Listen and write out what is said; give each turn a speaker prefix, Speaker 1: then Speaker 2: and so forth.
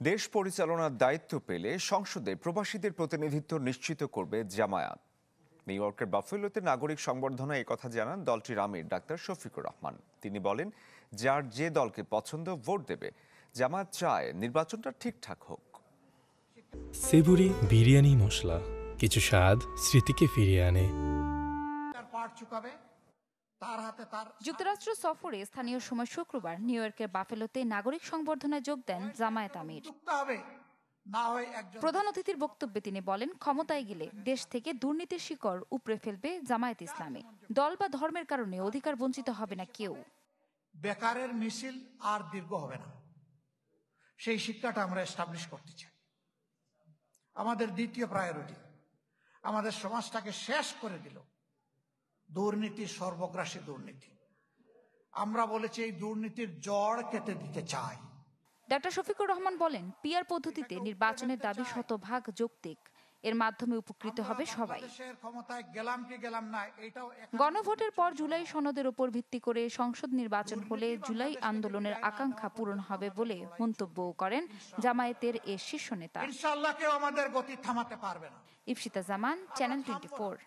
Speaker 1: দেশ পরিচালনার দায়িত্ব পেলে সংসদে প্রবাসীদের প্রতিনিধিত্ব নিশ্চিত করবে জামায়াত। নিউ ইয়র্কের বাফেলোতে নাগরিক সংবর্ধনায় একথা জানান দলটির আমির ডাক্তার শফিকুর রহমান। তিনি বলেন, যার যে দলকে পছন্দ ভোট দেবে। জামায়াত চায় নির্বাচনটা ঠিকঠাক হোক।
Speaker 2: সেবুরি বিরিয়ানি মশলা কিছু স্বাদ স্মৃতিকে ফিরিয়ে আনে।
Speaker 3: যুক্তরাষ্ট্র সফরে স্থানীয় সময় শুক্রবার নিউ ইয়র্কের বাফেলোতে নাগরিক সংবর্ধনায় যোগ দেন জামায়াত আমির। প্রধান অতিথির বক্তব্যে তিনি বলেন, ক্ষমতায় গেলে দেশ থেকে দুর্নীতির শিকড় উপড়ে ফেলবে জামায়াত ইসলামী। দল বা ধর্মের কারণে অধিকার বঞ্চিত হবে না কেউ।
Speaker 4: বেকারের মিছিল আর দীর্ঘ হবে না, সেই শিক্ষাটা আমরা এস্টাবলিশ করতে চাই। আমাদের দ্বিতীয় প্রায়োরিটি, আমাদের সমাজটাকে শেষ করে দিল দুর্নীতি, সর্বগ্রাসী দুর্নীতি। আমরা বলেছি এই দুর্নীতির জড় কেটে দিতে চাই।
Speaker 3: ডাক্তার শফিকুর রহমান বলেন, পিআর পদ্ধতিতে নির্বাচনের দাবি শতভাগ যৌক্তিক। এর মাধ্যমে উপকৃত হবে সবাই। গণভোটের পর জুলাই সনদের উপর ভিত্তি করে সংসদ নির্বাচন হলে জুলাই আন্দোলনের আকাঙ্ক্ষা পূরণ হবে বলে মন্তব্য করেন জামায়াতের এ শীর্ষ নেতা।
Speaker 4: ইনশাআল্লাহ কেউ আমাদের গতি থামাতে পারবে না।
Speaker 3: ইফশিতা জামান, চ্যানেল 24।